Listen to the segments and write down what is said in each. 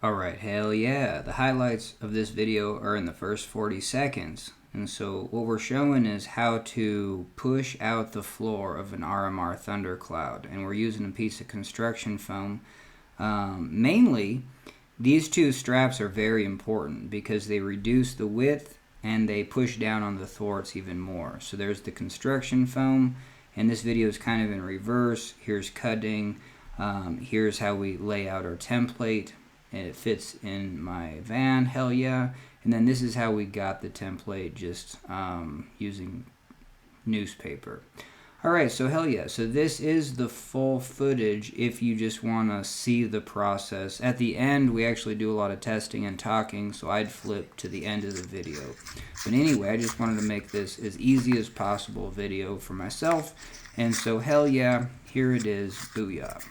Alright, hell yeah. The highlights of this video are in the first 40 seconds. And so what we're showing is how to push out the floor of an RMR thundercloud. And we're using a piece of construction foam. Mainly, these two straps are very important because they reduce the width and they push down on the thwarts even more. So there's the construction foam, and this video is kind of in reverse. Here's cutting. Here's how we lay out our template. And it fits in my van, hell yeah. And then this is how we got the template, just using newspaper. Alright, so hell yeah. So this is the full footage if you just want to see the process. At the end, we actually do a lot of testing and talking, so I'd flip to the end of the video. But anyway, I just wanted to make this as easy as possible video for myself. And so hell yeah, here it is, booyah.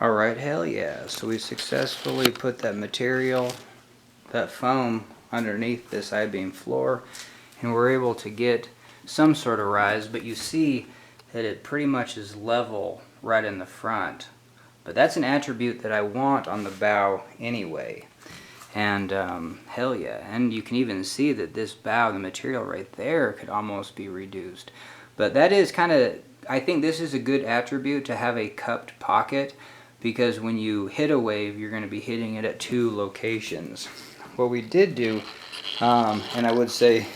Alright, hell yeah. So we successfully put that material, that foam, underneath this I-beam floor, and we're able to get some sort of rise, but you see that it pretty much is level right in the front. But that's an attribute that I want on the bow anyway. And hell yeah, and you can even see that this bow, the material right there, could almost be reduced. But that is kind of, I think this is a good attribute to have a cupped pocket, because when you hit a wave, you're going to be hitting it at 2 locations. What we did do, and I would say,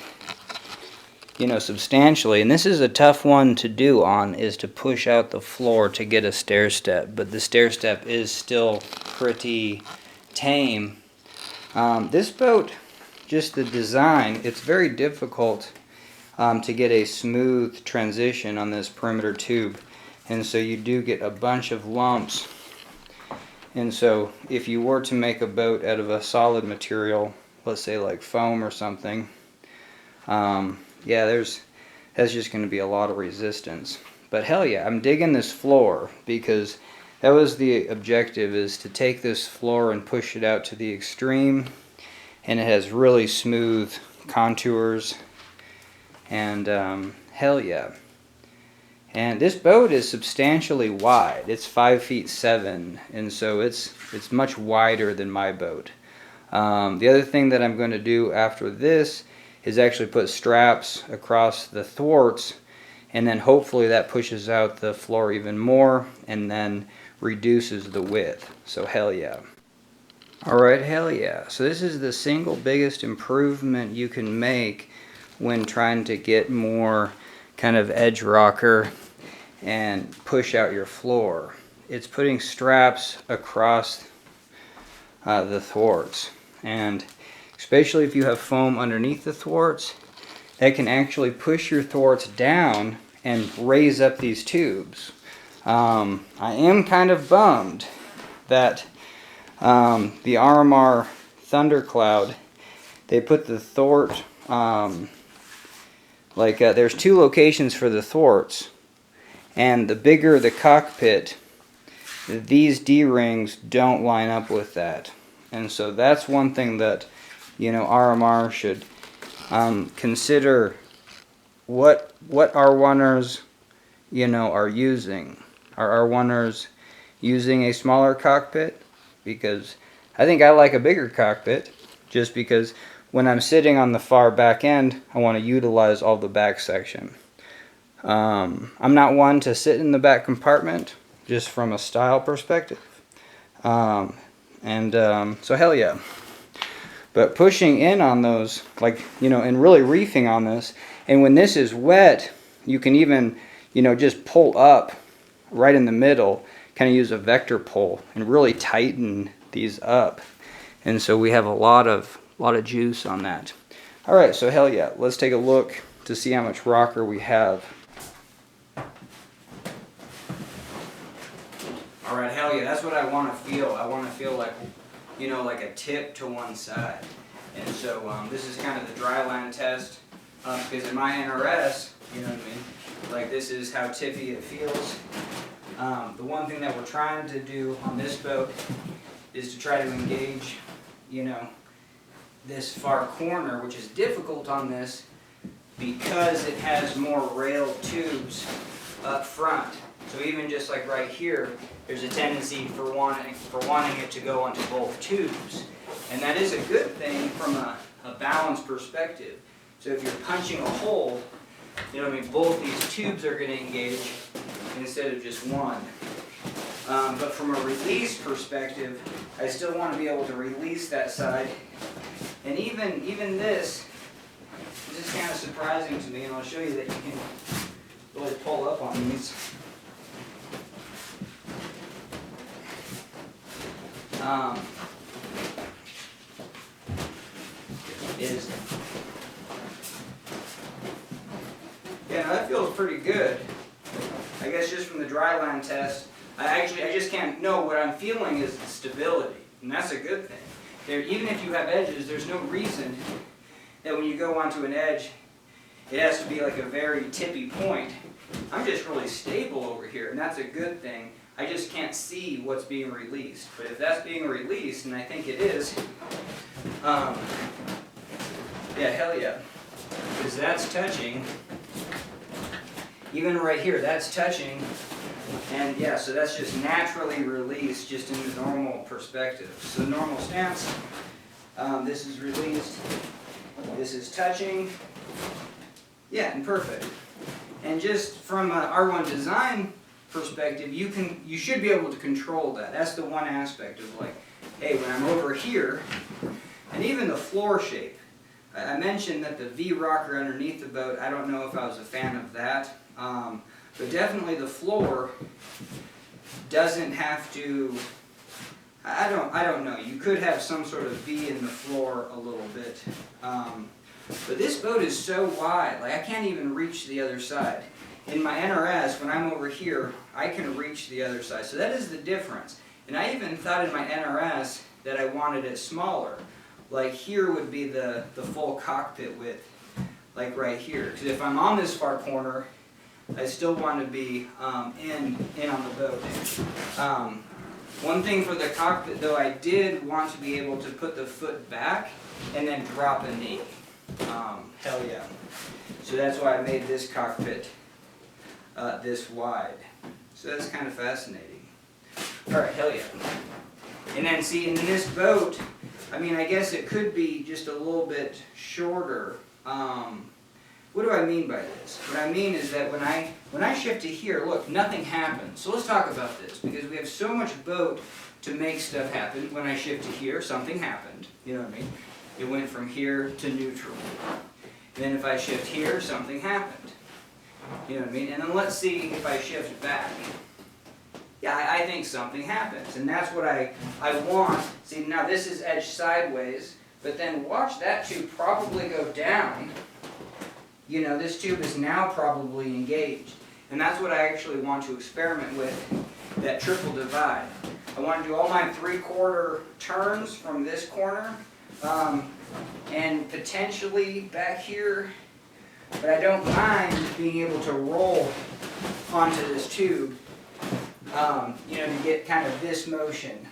you know, substantially, and this is a tough one to do on, is to push out the floor to get a stair step, but the stair step is still pretty tame. This boat, just the design, it's very difficult to get a smooth transition on this perimeter tube, and so you do get a bunch of lumps. And so if you were to make a boat out of a solid material, let's say like foam or something, yeah, that's just going to be a lot of resistance. But hell yeah, I'm digging this floor, because that was the objective, is to take this floor and push it out to the extreme, and it has really smooth contours, and hell yeah. And this boat is substantially wide. It's 5 feet 7, and so it's much wider than my boat. The other thing that I'm going to do after this is actually put straps across the thwarts, and then hopefully that pushes out the floor even more and then reduces the width. So hell yeah. Alright, hell yeah. So this is the single biggest improvement you can make when trying to get more kind of edge rocker and push out your floor. It's putting straps across the thwarts, and especially if you have foam underneath the thwarts, that can actually push your thwarts down and raise up these tubes. I am kind of bummed that the RMR THUNDERCLOUD, they put the thwart, there's 2 locations for the thwarts, and the bigger the cockpit, these D-rings don't line up with that. And so that's one thing that, you know, RMR should consider what our runners, you know, are using. Are our runners using a smaller cockpit? Because I think I like a bigger cockpit, just because when I'm sitting on the far back end, I want to utilize all the back section. I'm not one to sit in the back compartment, just from a style perspective. So hell yeah. But pushing in on those, like, you know, and really reefing on this, and when this is wet, you can even, you know, just pull up right in the middle, kind of use a vector pull and really tighten these up. And so we have a lot of juice on that. Alright, so hell yeah, let's take a look to see how much rocker we have. Alright, hell yeah, that's what I want to feel. I want to feel like, you know, like a tip to one side. And so this is kind of the dry line test, because in my NRS, you know what I mean, like this is how tippy it feels. The one thing that we're trying to do on this boat is to try to engage, you know, this far corner, which is difficult on this because it has more railed tubes up front. So even just like right here, there's a tendency for wanting it to go onto both tubes. And that is a good thing from a balance perspective. So if you're punching a hole, you know what I mean, both these tubes are going to engage instead of just one. But from a release perspective, I still want to be able to release that side. And even this is kind of surprising to me, and I'll show you that you can really pull up on these. Yeah, now that feels pretty good. I guess just from the dry line test, I just can't know. What I'm feeling is the stability, and that's a good thing. Even if you have edges, there's no reason that when you go onto an edge, it has to be like a very tippy point. I'm just really stable over here, and that's a good thing. I just can't see what's being released. But if that's being released, and I think it is, yeah, hell yeah. Because that's touching. Even right here, that's touching. And yeah, so that's just naturally released just in the normal perspective. So the normal stance, this is released, this is touching. Yeah, and perfect. And just from an R1 design perspective, you should be able to control that. That's the one aspect of like, hey, when I'm over here, and even the floor shape. I mentioned that the V rocker underneath the boat, I don't know if I was a fan of that. But definitely the floor doesn't have to, I don't know, you could have some sort of V in the floor a little bit. But this boat is so wide, like I can't even reach the other side. In my NRS, when I'm over here, I can reach the other side. So that is the difference. And I even thought in my NRS that I wanted it smaller. Like here would be the full cockpit width, like right here. Because if I'm on this far corner, I still want to be in on the boat. One thing for the cockpit though, I did want to be able to put the foot back and then drop a knee. Hell yeah. So that's why I made this cockpit this wide. So that's kind of fascinating. Alright, hell yeah. And then see, in this boat, I mean, I guess it could be just a little bit shorter. What do I mean by this? What I mean is that when I shift to here, look, nothing happens. So let's talk about this, because we have so much boat to make stuff happen. When I shift to here, something happened. You know what I mean? It went from here to neutral. And then if I shift here, something happened. You know what I mean? And then let's see if I shift back. Yeah, I think something happens. And that's what I want. See, now this is edged sideways, but then watch that tube probably go down. You know, this tube is now probably engaged. And that's what I actually want to experiment with, that triple divide. I want to do all my 3/4 turns from this corner, and potentially back here, but I don't mind being able to roll onto this tube, you know, to get kind of this motion.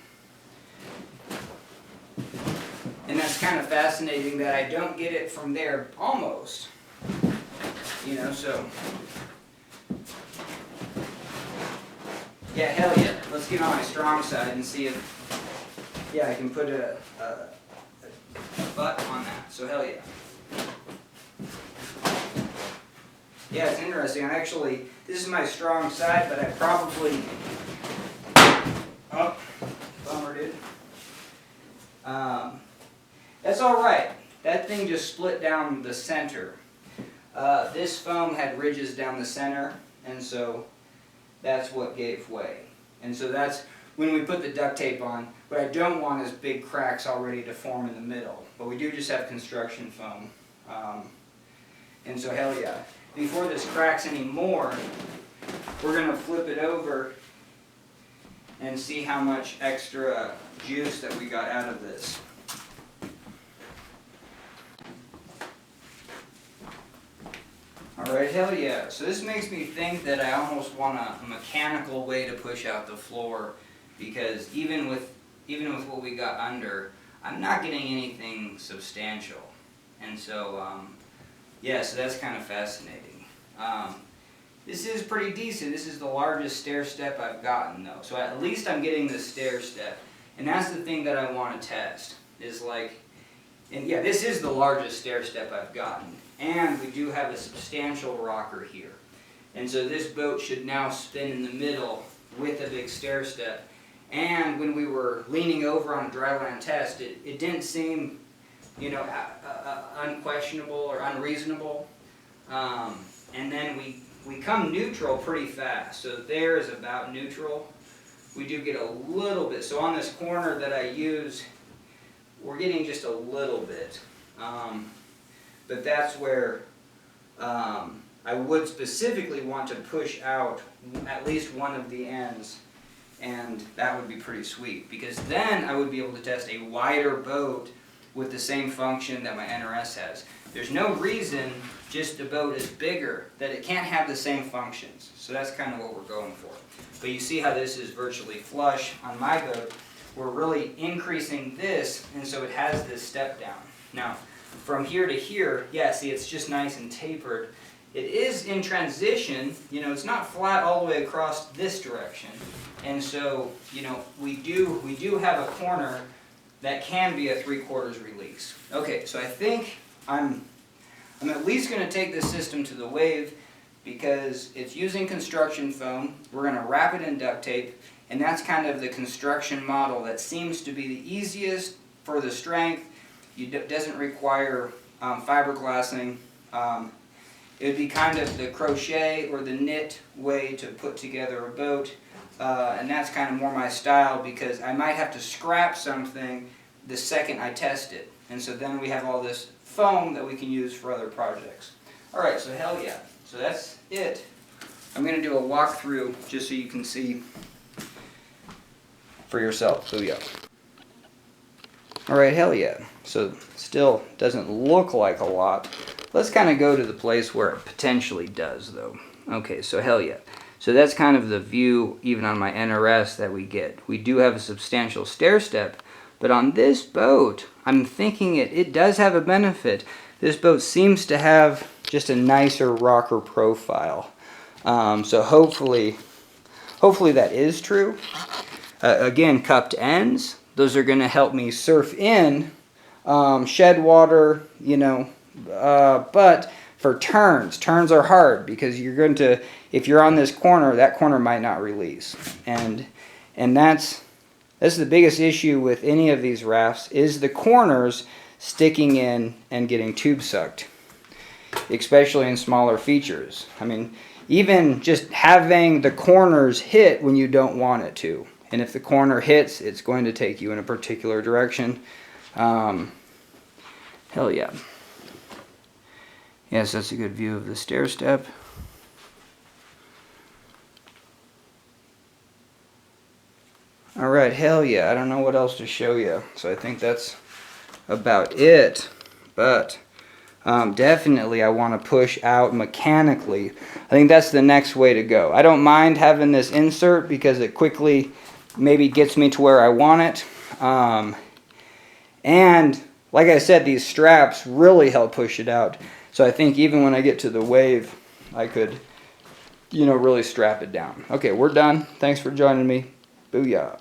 And that's kind of fascinating that I don't get it from there almost. You know, so. Yeah, hell yeah. Let's get on my strong side and see if, yeah, I can put a butt on that. So hell yeah. Yeah, it's interesting. I actually, this is my strong side, but I probably, oh, bummer, dude. That's all right. That thing just split down the center. This foam had ridges down the center, and so that's what gave way. And so that's when we put the duct tape on. What I don't want is big cracks already to form in the middle. But we do just have construction foam. And so hell yeah. Before this cracks anymore, we're going to flip it over and see how much extra juice that we got out of this. Alright, hell yeah. So this makes me think that I almost want a mechanical way to push out the floor, because even with what we got under, I'm not getting anything substantial. And so, yeah, so that's kind of fascinating. This is pretty decent. This is the largest stair step I've gotten though. So at least I'm getting the stair step. And that's the thing that I want to test. Is like, and yeah, this is the largest stair step I've gotten. And we do have a substantial rocker here. And so this boat should now spin in the middle with a big stair step. And when we were leaning over on a dryland test, it didn't seem, you know, unquestionable or unreasonable. And then we come neutral pretty fast. So there is about neutral. We do get a little bit. So on this corner that I use, we're getting just a little bit. But that's where I would specifically want to push out at least one of the ends, and that would be pretty sweet, because then I would be able to test a wider boat with the same function that my NRS has. There's no reason, just the boat is bigger, that it can't have the same functions. So that's kind of what we're going for. But you see how this is virtually flush on my boat. We're really increasing this, and so it has this step down. Now, from here to here, yeah, see, it's just nice and tapered. It is in transition, you know, it's not flat all the way across this direction. And so, you know, we do have a corner that can be a 3/4 release. Okay, so I think I'm at least going to take this system to the wave because it's using construction foam. We're going to wrap it in duct tape, and that's kind of the construction model that seems to be the easiest for the strength. It doesn't require fiberglassing. It would be kind of the crochet or the knit way to put together a boat, and that's kind of more my style because I might have to scrap something the second I test it. And so then we have all this foam that we can use for other projects. Alright, so hell yeah. So that's it. I'm going to do a walkthrough just so you can see for yourself. So yeah. Alright, hell yeah. So still doesn't look like a lot. Let's kind of go to the place where it potentially does though. Okay, so hell yeah. So that's kind of the view even on my NRS that we get. We do have a substantial stair step, but on this boat, I'm thinking it does have a benefit. This boat seems to have just a nicer rocker profile. So hopefully that is true. Again, cupped ends. Those are going to help me surf in, shed water, you know. But for turns are hard because you're going to, if you're on this corner, that corner might not release. And that's the biggest issue with any of these rafts is the corners sticking in and getting tube sucked, especially in smaller features. I mean, even just having the corners hit when you don't want it to. And if the corner hits, it's going to take you in a particular direction. Hell yeah. Yes, that's a good view of the stair step. Alright, hell yeah. I don't know what else to show you. So I think that's about it. But definitely I want to push out mechanically. I think that's the next way to go. I don't mind having this insert because it quickly maybe gets me to where I want it. And like I said, these straps really help push it out. So I think even when I get to the wave, I could, you know, really strap it down. Okay, we're done. Thanks for joining me. Booyah.